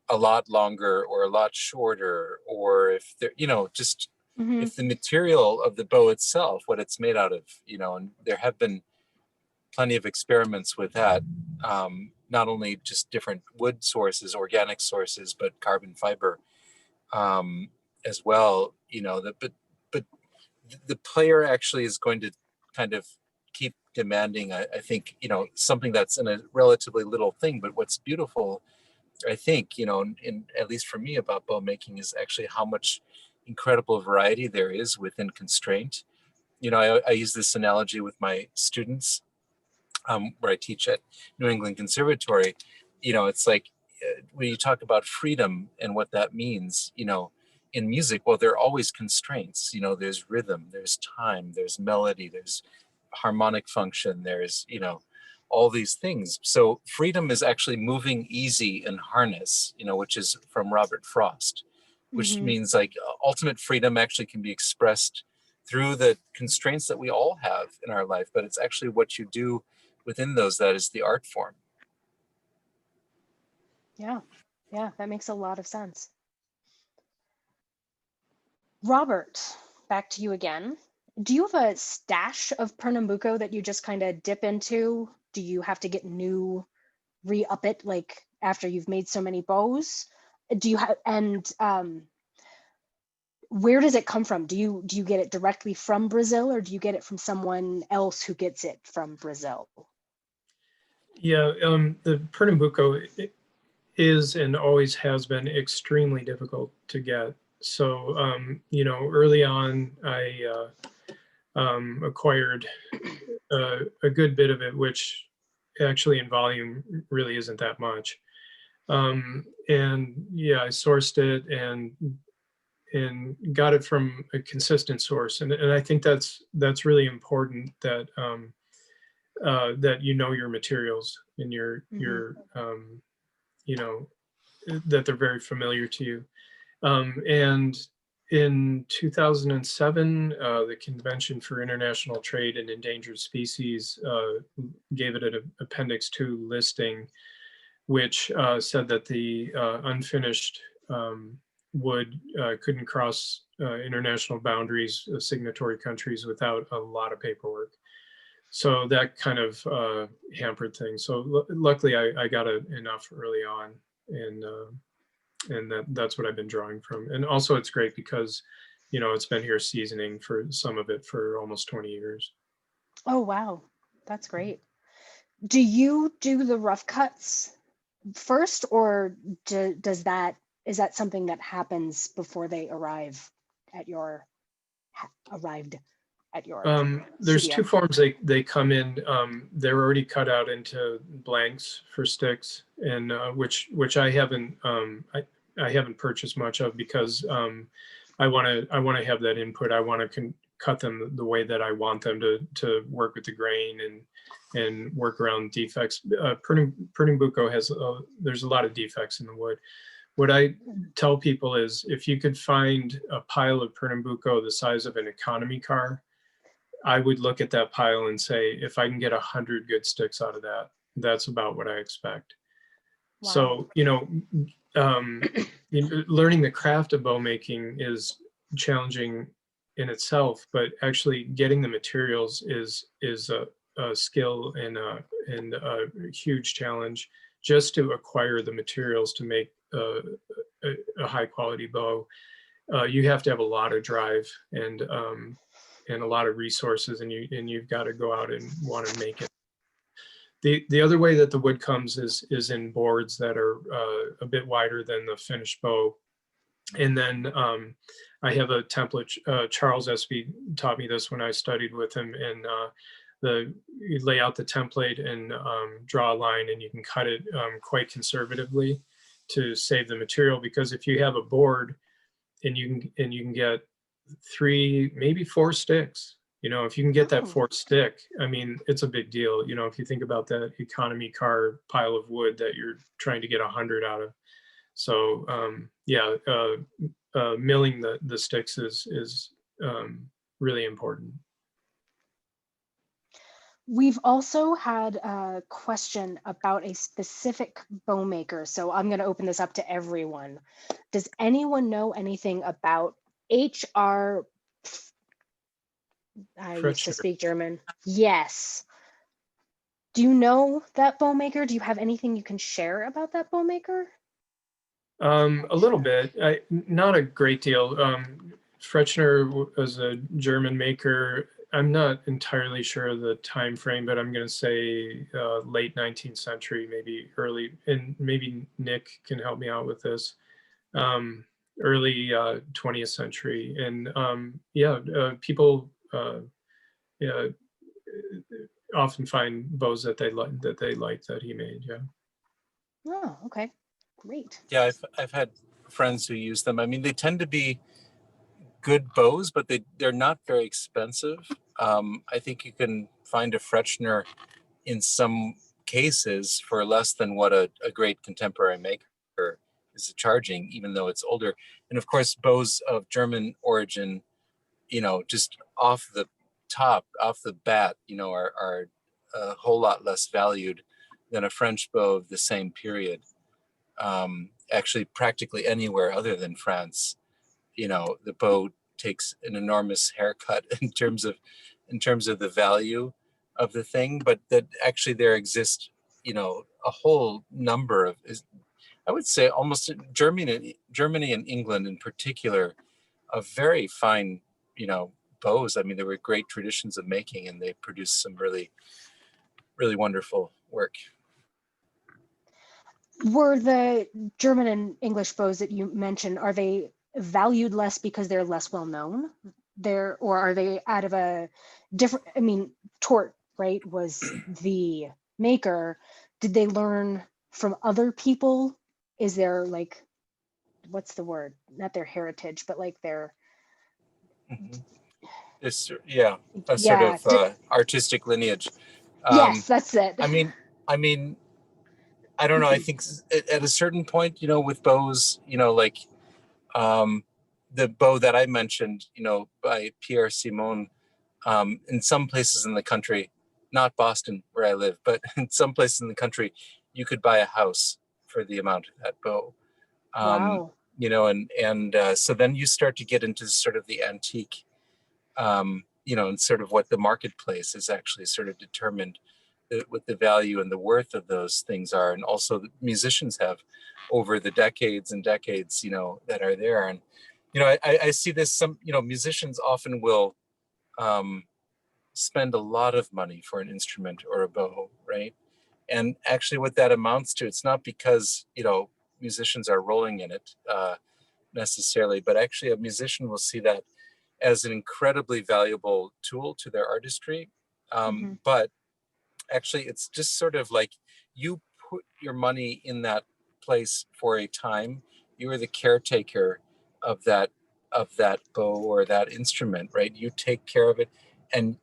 a lot longer or a lot shorter, or if there, you know, just Mm-hmm. if the material of the bow itself, what it's made out of, you know, and there have been plenty of experiments with that, not only just different wood sources, organic sources, but carbon fiber as well, you know, but the player actually is going to kind of keep demanding, I think, you know, something that's in a relatively little thing. But what's beautiful, I think, you know, in at least for me about bow making, is actually how much incredible variety there is within constraint. You know, I use this analogy with my students, where I teach at New England Conservatory. You know, it's like when you talk about freedom and what that means, you know, in music, well, there are always constraints. You know, there's rhythm, there's time, there's melody, there's harmonic function, there's, you know, all these things. So freedom is actually moving easy in harness, you know, which is from Robert Frost, which Mm-hmm. means like ultimate freedom actually can be expressed through the constraints that we all have in our life, but it's actually what you do within those that is the art form. Yeah. Yeah, that makes a lot of sense. Robert, back to you again. Do you have a stash of Pernambuco that you just kind of dip into? Do you have to get new, re-up it, like after you've made so many bows? Do you have, and where does it come from? Do you get it directly from Brazil, or do you get it from someone else who gets it from Brazil? yeah, the Pernambuco is and always has been extremely difficult to get. So you know, early on, I acquired a good bit of it, which actually in volume really isn't that much. And yeah, I sourced it and got it from a consistent source, and I think that's really important, that that you know your materials, and your you know, that they're very familiar to you. And in 2007, the Convention for International Trade in Endangered Species gave it an Appendix 2 listing, which said that the unfinished wood couldn't cross international boundaries of signatory countries without a lot of paperwork. So that kind of hampered things. So luckily I got enough early on, and and that's what I've been drawing from. And also it's great because, you know, it's been here seasoning for some of it for almost 20 years. Oh, wow. That's great. Do you do the rough cuts first, or is that something that happens before they arrived at your There's studio? two forms they come in. They're already cut out into blanks for sticks, and which I haven't I haven't purchased much of because I want to have that input. I want to cut them the way that I want them to work with the grain and work around defects. Pernambuco has there's a lot of defects in the wood. What I tell people is if you could find a pile of Pernambuco the size of an economy car, I would look at that pile and say, if I can get 100 good sticks out of that, that's about what I expect. Wow. So, you know, learning the craft of bow making is challenging in itself, but actually getting the materials is a skill and a huge challenge just to acquire the materials to make a high quality bow. You have to have a lot of drive and a lot of resources, and you've got to go out and want to make it. The other way that the wood comes is in boards that are a bit wider than the finished bow. And then I have a template. Charles Espy taught me this when I studied with him. And you lay out the template and draw a line, and you can cut it quite conservatively to save the material. Because if you have a board and you can get 3, maybe 4 sticks, you know, if you can get that 4th stick, I mean, it's a big deal. You know, if you think about that economy car pile of wood that you're trying to get 100 out of. So milling the sticks is really important. We've also had a question about a specific bow maker. So I'm going to open this up to everyone. Does anyone know anything about HR? I used to speak German. Yes. Do you know that bow maker? Do you have anything you can share about that bow maker? A little bit, not a great deal. Frechner was a German maker. I'm not entirely sure of the time frame, but I'm going to say late 19th century, maybe early, and maybe Nick can help me out with this. Early 20th century, and people often find bows that they like that he made. Yeah. Oh, okay, great. Yeah, I've had friends who use them. I mean, they tend to be good bows, but they're not very expensive. I think you can find a Frechner in some cases for less than what a great contemporary maker is charging, even though it's older. And of course, bows of German origin, you know, just off the bat, you know, are a whole lot less valued than a French bow of the same period. Actually, practically anywhere other than France, you know, the bow takes an enormous haircut in terms of the value of the thing. But that actually there exists, you know, a whole number of, I would say almost Germany and England in particular, of very fine, you know, bows. I mean, there were great traditions of making, and they produced some really, really wonderful work. Were the German and English bows that you mentioned, are they valued less because they're less well known? Or are they out of a different, I mean, Tort, right, was the maker. Did they learn from other people? Is there like, what's the word? Not their heritage, but like their... Mm-hmm. Sort of artistic lineage. Yes, that's it. I mean, I don't know. I think at a certain point, you know, with bows, you know, like the bow that I mentioned, you know, by Pierre Simon, in some places in the country, not Boston where I live, but in some places in the country, you could buy a house for the amount of that bow. Wow. You know, and so then you start to get into sort of the antique, you know, and sort of what the marketplace is actually sort of determined what the value and the worth of those things are, and also the musicians have over the decades and decades, that are there. And I see this, some musicians often will spend a lot of money for an instrument or a bow, right? And actually what that amounts to, it's not because musicians are rolling in it necessarily, but actually a musician will see that as an incredibly valuable tool to their artistry. But actually it's just sort of like, you put your money in that place for a time. You are the caretaker of that bow or that instrument, right? You take care of it, and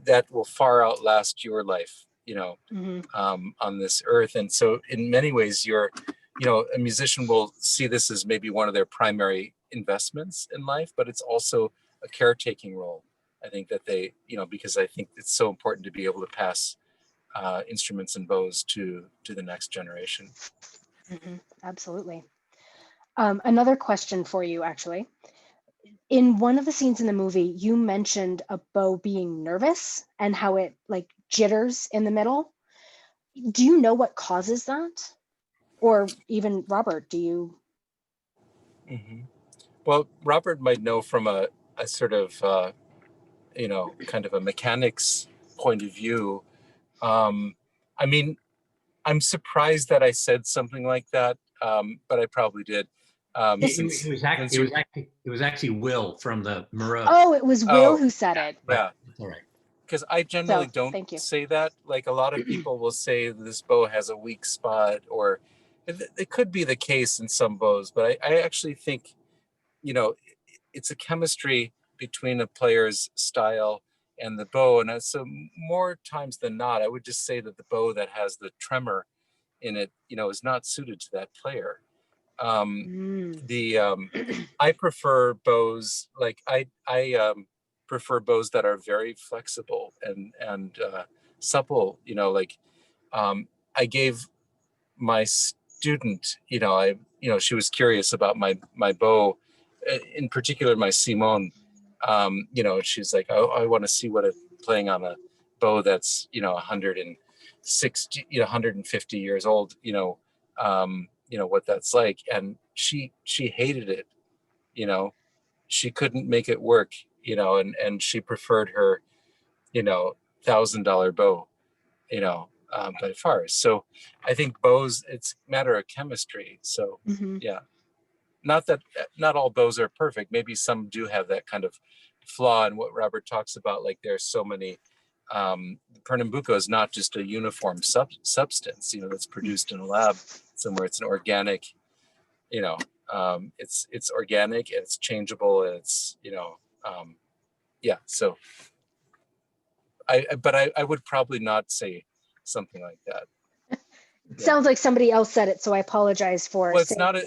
that will far outlast your life, on this earth. And so in many ways, a musician will see this as maybe one of their primary investments in life, but it's also a caretaking role. I think that they, because I think it's so important to be able to pass instruments and bows to the next generation. Absolutely. Another question for you, actually. In one of the scenes in the movie, you mentioned a bow being nervous and how it like jitters in the middle. Do you know what causes that? Or even Robert, do you? Well, Robert might know from a sort of, kind of a mechanics point of view. I mean, I'm surprised that I said something like that, but I probably did. It was actually Will from the Morrow. Oh, it was Will who said it. Yeah. All right. Because I generally don't say that. Like, a lot of people will say this bow has a weak spot, or it could be the case in some bows, but I actually think, it's a chemistry between a player's style and the bow. And so more times than not, I would just say that the bow that has the tremor in it, is not suited to that player. I prefer bows, like I prefer bows that are very flexible and supple. I gave my student, she was curious about my bow, in particular my Simone. She's like, oh, I want to see what playing on a bow that's 160, 150 years old, what that's like. And she hated it. She couldn't make it work, and she preferred her $1,000 bow, by far. So I think bows, it's a matter of chemistry. So yeah, not all bows are perfect. Maybe some do have that kind of flaw. And what Robert talks about, like there's so many, Pernambuco is not just a uniform substance, that's produced in a lab somewhere. It's an organic, it's organic, and it's changeable, and it's, yeah. So I would probably not say something like that. Sounds like somebody else said it, so I apologize for. Well, it's not a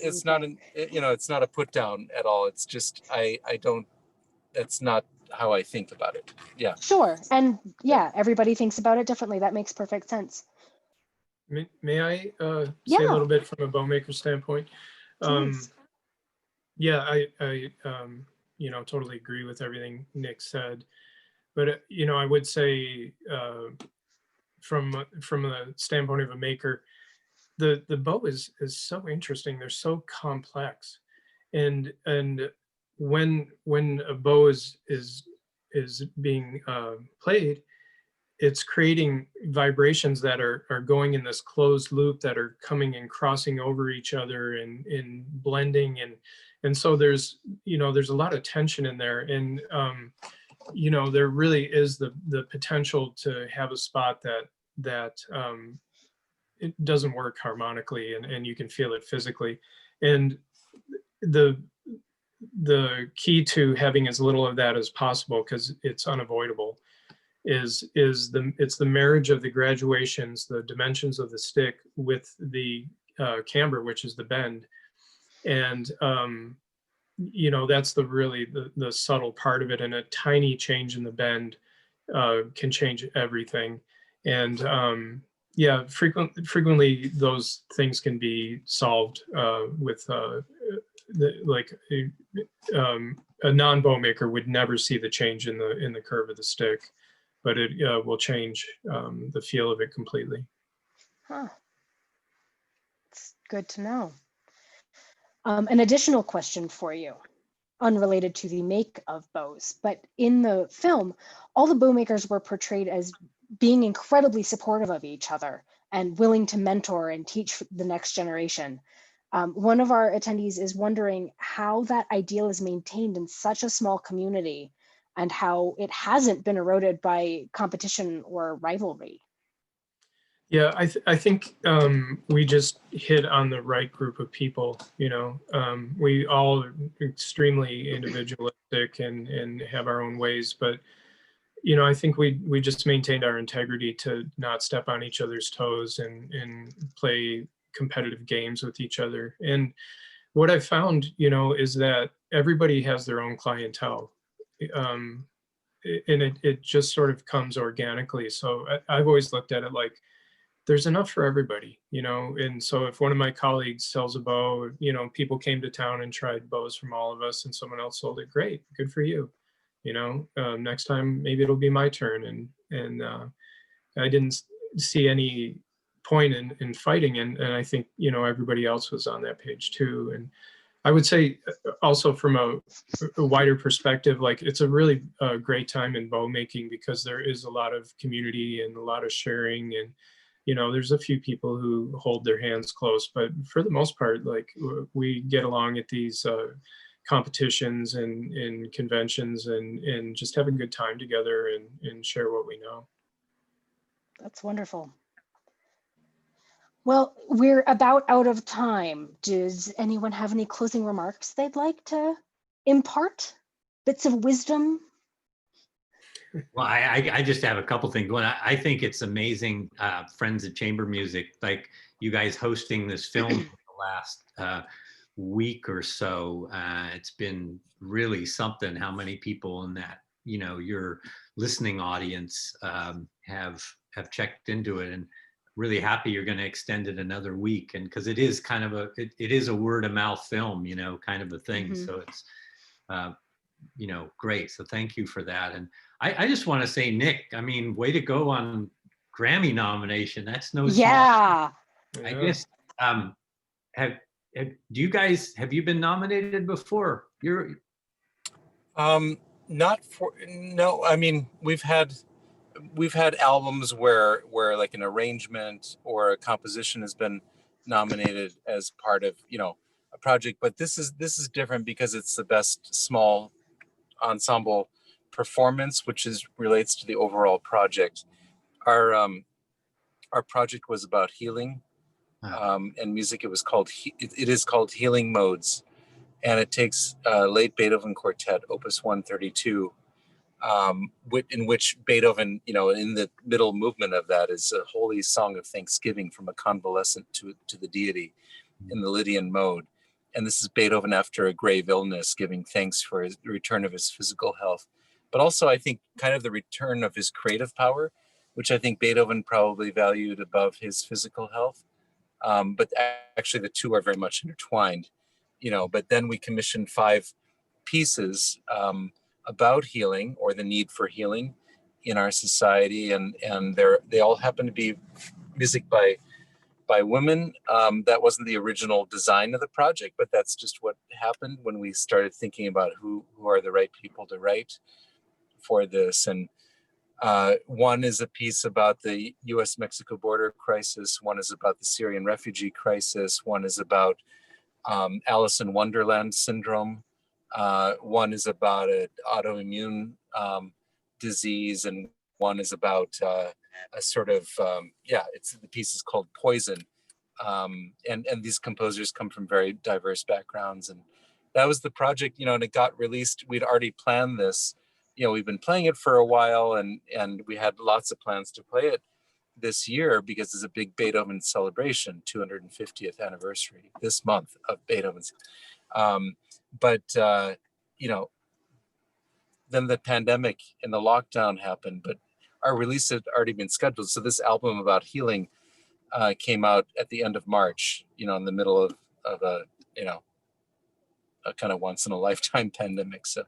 put down at all. It's just I don't. That's not how I think about it. Yeah. Sure, and yeah, everybody thinks about it differently. That makes perfect sense. May I say a little bit from a Bowmaker standpoint? Yeah, I totally agree with everything Nick said, but I would say from the standpoint of a maker, the bow is so interesting. They're so complex, and when a bow is being played, it's creating vibrations that are going in this closed loop that are coming and crossing over each other and blending, and so there's a lot of tension in there, and there really is the potential to have a spot that it doesn't work harmonically, and you can feel it physically. And the key to having as little of that as possible, because it's unavoidable, it's the marriage of the graduations, the dimensions of the stick with the camber, which is the bend. And that's the subtle part of it, and a tiny change in the bend can change everything. And yeah, frequently those things can be solved with a non-bow maker would never see the change in the curve of the stick. but it will change the feel of it completely. Huh. It's good to know. An additional question for you, unrelated to the make of bows, but in the film, all the Bowmakers were portrayed as being incredibly supportive of each other and willing to mentor and teach the next generation. One of our attendees is wondering how that ideal is maintained in such a small community and how it hasn't been eroded by competition or rivalry. Yeah, I think we just hit on the right group of people. We all are extremely individualistic and have our own ways, but I think we just maintained our integrity to not step on each other's toes and play competitive games with each other. And what I've found, is that everybody has their own clientele. And it just sort of comes organically. So I've always looked at it like there's enough for everybody, and so if one of my colleagues sells a bow, people came to town and tried bows from all of us and someone else sold it, great, good for you. Next time maybe it'll be my turn, and I didn't see any point in fighting, and I think everybody else was on that page too. And I would say also from a wider perspective, like it's a really great time in bow making because there is a lot of community and a lot of sharing, and there's a few people who hold their hands close, but for the most part, like we get along at these competitions and conventions and just have a good time together and share what we know. That's wonderful. Well, we're about out of time. Does anyone have any closing remarks they'd like to impart? Bits of wisdom? Well, I just have a couple things going. I think it's amazing, Friends of Chamber Music, like you guys hosting this film for the last week or so. It's been really something how many people in that, your listening audience have checked into it, and really happy you're going to extend it another week. And because it is kind of it is a word of mouth film, kind of a thing. Mm-hmm. So it's, great. So thank you for that. And I just want to say, Nick, I mean, way to go on Grammy nomination. That's no small. Yeah. I guess, have you been nominated before? Not for, no, I mean, we've had albums where like an arrangement or a composition has been nominated as part of, a project, but this is different because it's the best small ensemble performance, which relates to the overall project. Our project was about healing and music. It was called it is called Healing Modes, and it takes late Beethoven Quartet, Opus 132, in which Beethoven, in the middle movement of that is a holy song of thanksgiving from a convalescent to the deity in the Lydian mode. And this is Beethoven after a grave illness, giving thanks for the return of his physical health, but also I think kind of the return of his creative power, which I think Beethoven probably valued above his physical health. But actually the two are very much intertwined, but then we commissioned 5 pieces about healing or the need for healing in our society. And they all happen to be music by women. That wasn't the original design of the project, but that's just what happened when we started thinking about who are the right people to write for this. And one is a piece about the US-Mexico border crisis. One is about the Syrian refugee crisis. One is about Alice in Wonderland syndrome. One is about an autoimmune disease, and one is about a sort of, the piece is called Poison. And these composers come from very diverse backgrounds. And that was the project, and it got released. We'd already planned this. We've been playing it for a while, and we had lots of plans to play it this year because it's a big Beethoven celebration, 250th anniversary this month of Beethoven's. Then the pandemic and the lockdown happened, but our release had already been scheduled. So this album about healing came out at the end of March, in the middle of a kind of once in a lifetime pandemic. So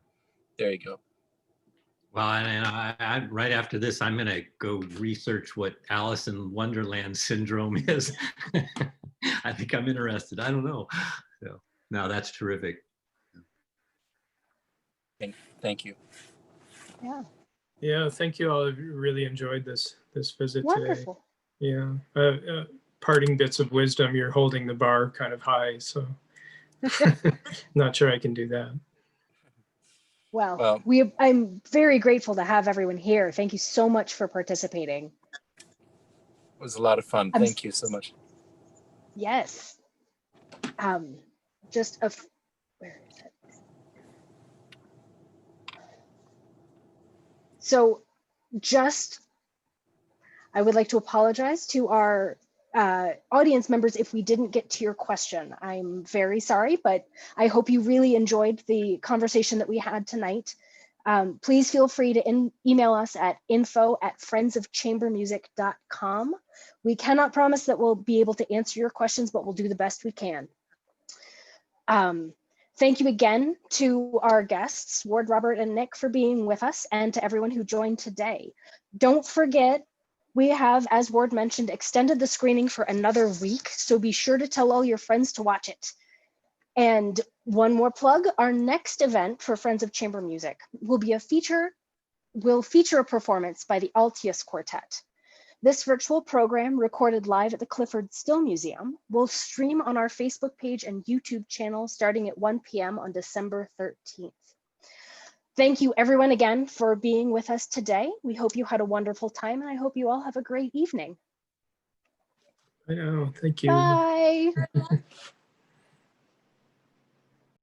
there you go. Well, and right after this, I'm going to go research what Alice in Wonderland syndrome is. I think I'm interested. I don't know. So, no, that's terrific. Thank you. Yeah, Yeah, thank you all. I've really enjoyed this visit today. wonderful. Yeah, parting bits of wisdom. You're holding the bar kind of high, so not sure I can do that. Well, I'm very grateful to have everyone here. Thank you so much for participating. It was a lot of fun. Thank you so much. Yes. Where is it? So I would like to apologize to our audience members if we didn't get to your question. I'm very sorry, but I hope you really enjoyed the conversation that we had tonight. Please feel free to email us at info@friendsofchambermusic.com. We cannot promise that we'll be able to answer your questions, but we'll do the best we can. Thank you again to our guests, Ward, Robert, and Nick, for being with us, and to everyone who joined today. Don't forget, we have, as Ward mentioned, extended the screening for another week, so be sure to tell all your friends to watch it. And one more plug, our next event for Friends of Chamber Music will feature a performance by the Altius Quartet. This virtual program, recorded live at the Clifford Still Museum, will stream on our Facebook page and YouTube channel starting at 1 p.m. on December 13th. Thank you everyone again for being with us today. We hope you had a wonderful time, and I hope you all have a great evening. I know, thank you. Bye.